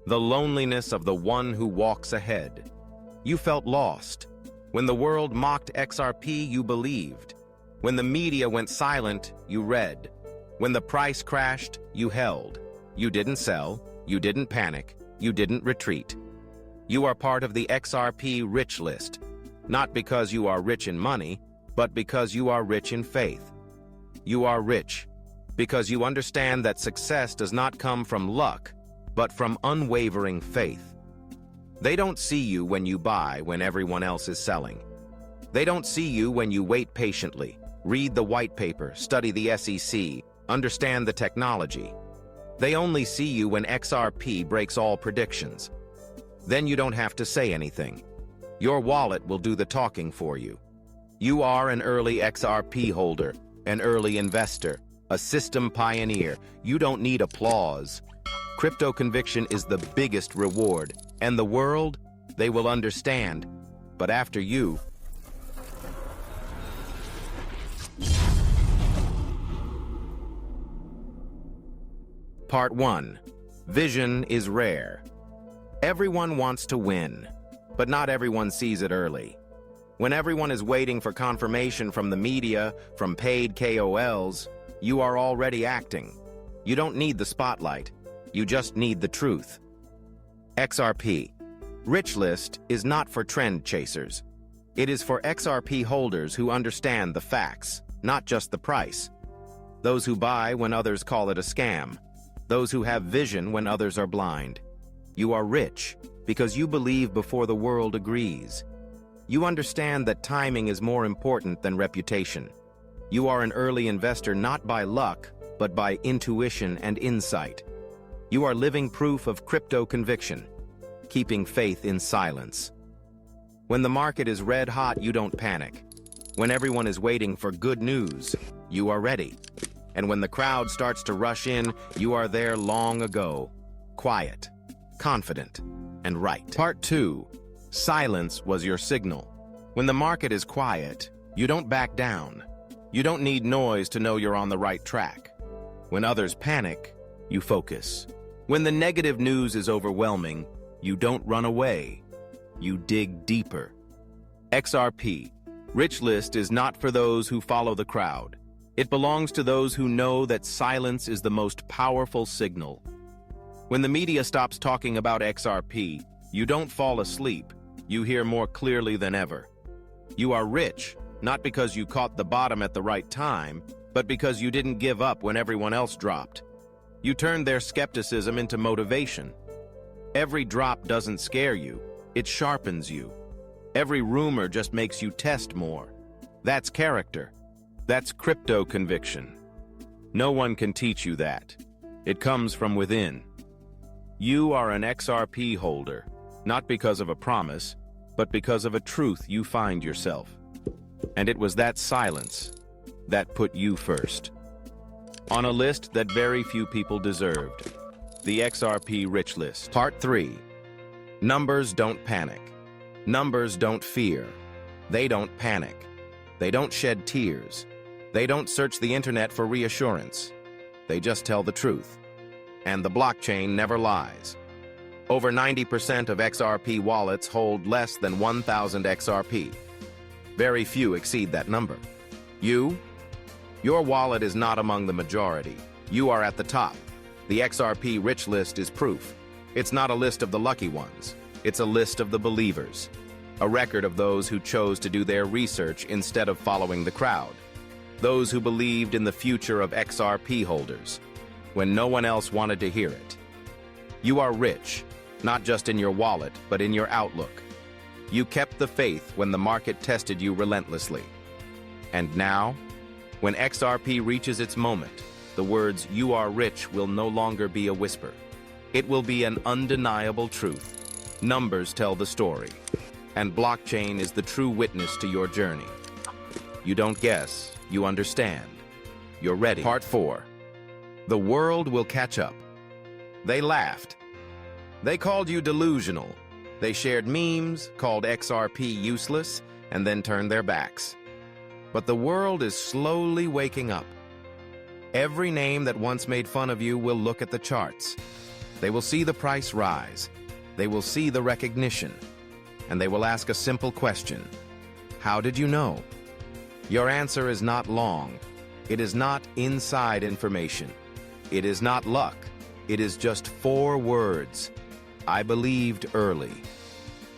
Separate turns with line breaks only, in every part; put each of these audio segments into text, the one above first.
the loneliness of the one who walks ahead. You felt lost. When the world mocked XRP, you believed. When the media went silent, you read. When the price crashed, you held. You didn't sell, you didn't panic, you didn't retreat. You are part of the XRP Rich List, not because you are rich in money, but because you are rich in faith. You are rich because you understand that success does not come from luck, but from unwavering faith. They don't see you when you buy when everyone else is selling. They don't see you when you wait patiently, read the white paper, study the SEC, understand the technology. They only see you when XRP breaks all predictions. Then you don't have to say anything. Your wallet will do the talking for you. You are an early XRP holder, an early investor, a system pioneer. You don't need applause. Crypto conviction is the biggest reward, and the world, they will understand. But after you, Part 1. Vision is rare. Everyone wants to win, but not everyone sees it early. When everyone is waiting for confirmation from the media, from paid KOLs, you are already acting. You don't need the spotlight. You just need the truth. XRP Rich List is not for trend chasers. It is for XRP holders who understand the facts, not just the price. Those who buy when others call it a scam. Those who have vision when others are blind. You are rich because you believe before the world agrees. You understand that timing is more important than reputation. You are an early investor not by luck, but by intuition and insight. You are living proof of crypto conviction, keeping faith in silence. When the market is red hot, you don't panic. When everyone is waiting for good news, you are ready. And when the crowd starts to rush in, you are there long ago, quiet, confident, and right. Part 2. Silence was your signal. When the market is quiet, you don't back down. You don't need noise to know you're on the right track. When others panic, you focus. When the negative news is overwhelming, you don't run away. You dig deeper. XRP Rich List is not for those who follow the crowd. It belongs to those who know that silence is the most powerful signal. When the media stops talking about XRP, you don't fall asleep. You hear more clearly than ever. You are rich, not because you caught the bottom at the right time, but because you didn't give up when everyone else dropped. You turned their skepticism into motivation. Every drop doesn't scare you, it sharpens you. Every rumor just makes you test more. That's character. That's crypto conviction. No one can teach you that. It comes from within. You are an XRP holder, not because of a promise, but because of a truth you find yourself. And it was that silence that put you first. On a list that very few people deserved. The XRP Rich List. Part 3. Numbers don't panic. Numbers don't fear. They don't panic. They don't shed tears. They don't search the internet for reassurance. They just tell the truth. And the blockchain never lies. Over 90% of XRP wallets hold less than 1,000 XRP. Very few exceed that number. Your wallet is not among the majority. You are at the top. The XRP Rich List is proof. It's not a list of the lucky ones. It's a list of the believers. A record of those who chose to do their research instead of following the crowd. Those who believed in the future of XRP holders, when no one else wanted to hear it. You are rich, not just in your wallet, but in your outlook. You kept the faith when the market tested you relentlessly. And now, when XRP reaches its moment, the words "you are rich" will no longer be a whisper. It will be an undeniable truth. Numbers tell the story, and blockchain is the true witness to your journey. You don't guess, you understand. You're ready. Part 4. The world will catch up. They laughed. They called you delusional. They shared memes, called XRP useless, and then turned their backs. But the world is slowly waking up. Every name that once made fun of you will look at the charts. They will see the price rise. They will see the recognition. And they will ask a simple question. How did you know? Your answer is not long. It is not inside information. It is not luck. It is just 4 words. I believed early.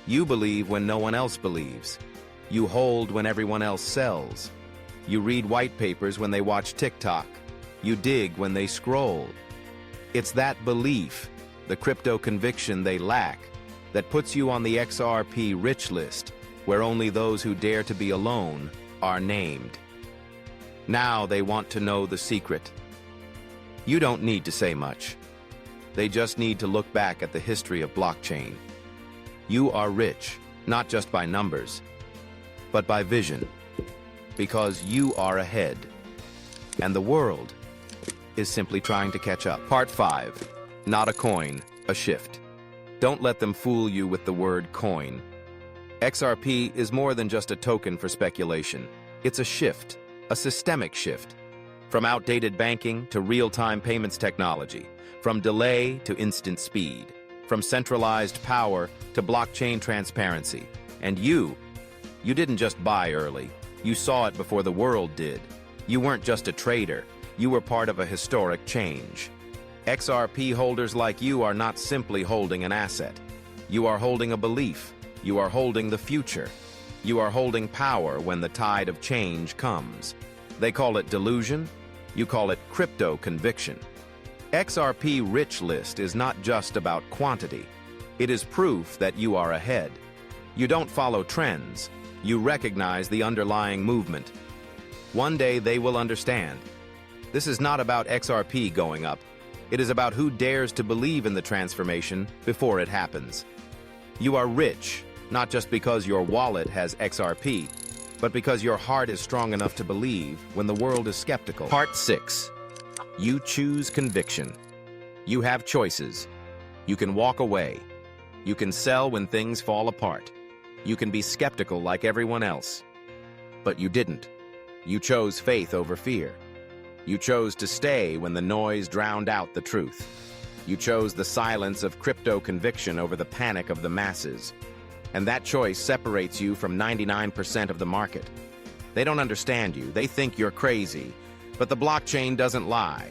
You believe when no one else believes. You hold when everyone else sells. You read white papers when they watch TikTok. You dig when they scroll. It's that belief, the crypto conviction they lack, that puts you on the XRP Rich List, where only those who dare to be alone are named. Now they want to know the secret. You don't need to say much. They just need to look back at the history of blockchain. You are rich, not just by numbers, but by vision, because you are ahead, and the world is simply trying to catch up. Part 5. Not a coin, a shift. Don't let them fool you with the word coin. XRP is more than just a token for speculation. It's a shift, a systemic shift. From outdated banking to real-time payments technology, from delay to instant speed, from centralized power to blockchain transparency. And you didn't just buy early. You saw it before the world did. You weren't just a trader. You were part of a historic change. XRP holders like you are not simply holding an asset. You are holding a belief. You are holding the future. You are holding power when the tide of change comes. They call it delusion. You call it crypto conviction. XRP Rich List is not just about quantity. It is proof that you are ahead. You don't follow trends. You recognize the underlying movement. One day they will understand. This is not about XRP going up. It is about who dares to believe in the transformation before it happens. You are rich, not just because your wallet has XRP, but because your heart is strong enough to believe when the world is skeptical. Part 6. You choose conviction. You have choices. You can walk away. You can sell when things fall apart. You can be skeptical like everyone else. But you didn't. You chose faith over fear. You chose to stay when the noise drowned out the truth. You chose the silence of crypto conviction over the panic of the masses. And that choice separates you from 99% of the market. They don't understand you. They think you're crazy. But the blockchain doesn't lie.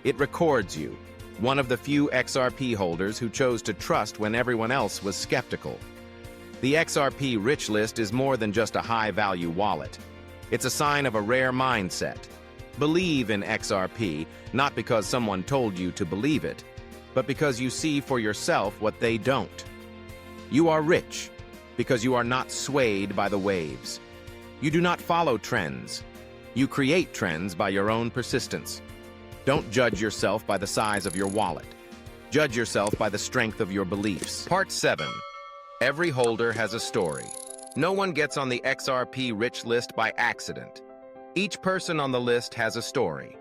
It records you, one of the few XRP holders who chose to trust when everyone else was skeptical. The XRP Rich List is more than just a high-value wallet. It's a sign of a rare mindset. Believe in XRP, not because someone told you to believe it, but because you see for yourself what they don't. You are rich because you are not swayed by the waves. You do not follow trends. You create trends by your own persistence. Don't judge yourself by the size of your wallet. Judge yourself by the strength of your beliefs. Part 7. Every holder has a story. No one gets on the XRP Rich List by accident. Each person on the list has a story,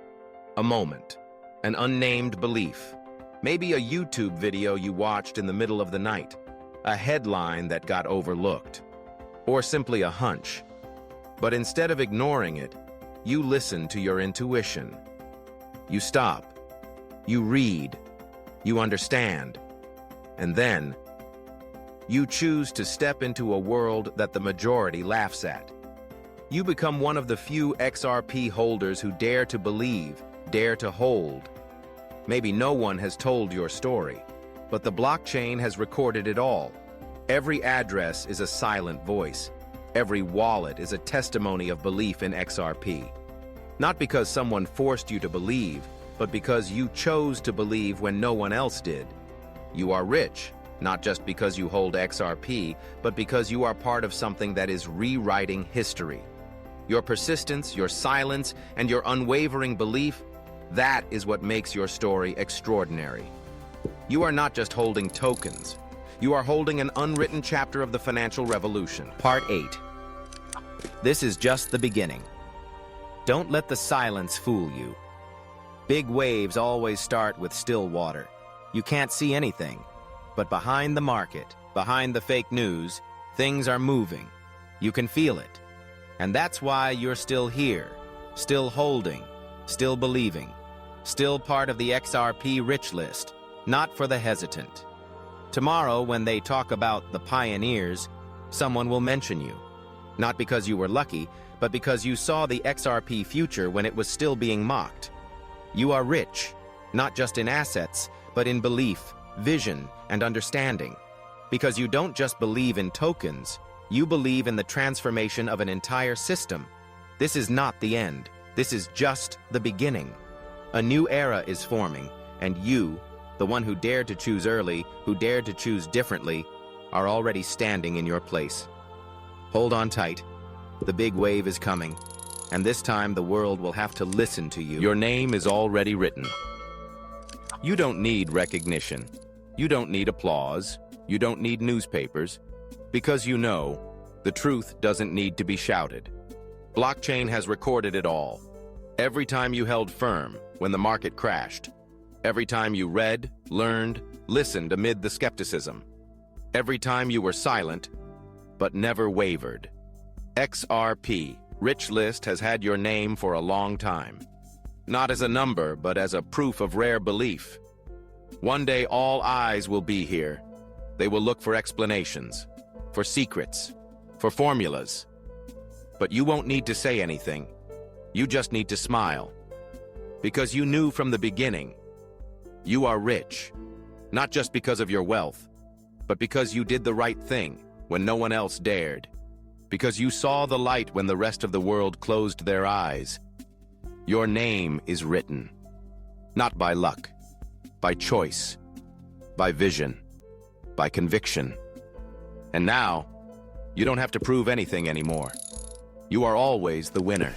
a moment, an unnamed belief, maybe a YouTube video you watched in the middle of the night, a headline that got overlooked, or simply a hunch. But instead of ignoring it, you listen to your intuition. You stop, you read, you understand, and then you choose to step into a world that the majority laughs at. You become one of the few XRP holders who dare to believe, dare to hold. Maybe no one has told your story, but the blockchain has recorded it all. Every address is a silent voice. Every wallet is a testimony of belief in XRP. Not because someone forced you to believe, but because you chose to believe when no one else did. You are rich, not just because you hold XRP, but because you are part of something that is rewriting history. Your persistence, your silence, and your unwavering belief, that is what makes your story extraordinary. You are not just holding tokens. You are holding an unwritten chapter of the financial revolution. Part 8. This is just the beginning. Don't let the silence fool you. Big waves always start with still water. You can't see anything, but behind the market, behind the fake news, things are moving. You can feel it. And that's why you're still here, still holding, still believing, still part of the XRP Rich List. not for the hesitant. Tomorrow, when they talk about the pioneers, someone will mention you. Not because you were lucky, but because you saw the XRP future when it was still being mocked. You are rich, not just in assets, but in belief, vision, and understanding. Because you don't just believe in tokens, you believe in the transformation of an entire system. This is not the end. This is just the beginning. A new era is forming, and you, the one who dared to choose early, who dared to choose differently, are already standing in your place. Hold on tight. The big wave is coming, and this time the world will have to listen to you. Your name is already written. You don't need recognition. You don't need applause. You don't need newspapers. Because you know, the truth doesn't need to be shouted. Blockchain has recorded it all. Every time you held firm when the market crashed. Every time you read, learned, listened amid the skepticism. Every time you were silent, but never wavered. XRP Rich List has had your name for a long time. Not as a number, but as a proof of rare belief. One day all eyes will be here. They will look for explanations, for secrets, for formulas. But you won't need to say anything. You just need to smile. Because you knew from the beginning, you are rich, not just because of your wealth, but because you did the right thing when no one else dared. Because you saw the light when the rest of the world closed their eyes. Your name is written, not by luck, by choice, by vision, by conviction. And now, you don't have to prove anything anymore. You are always the winner.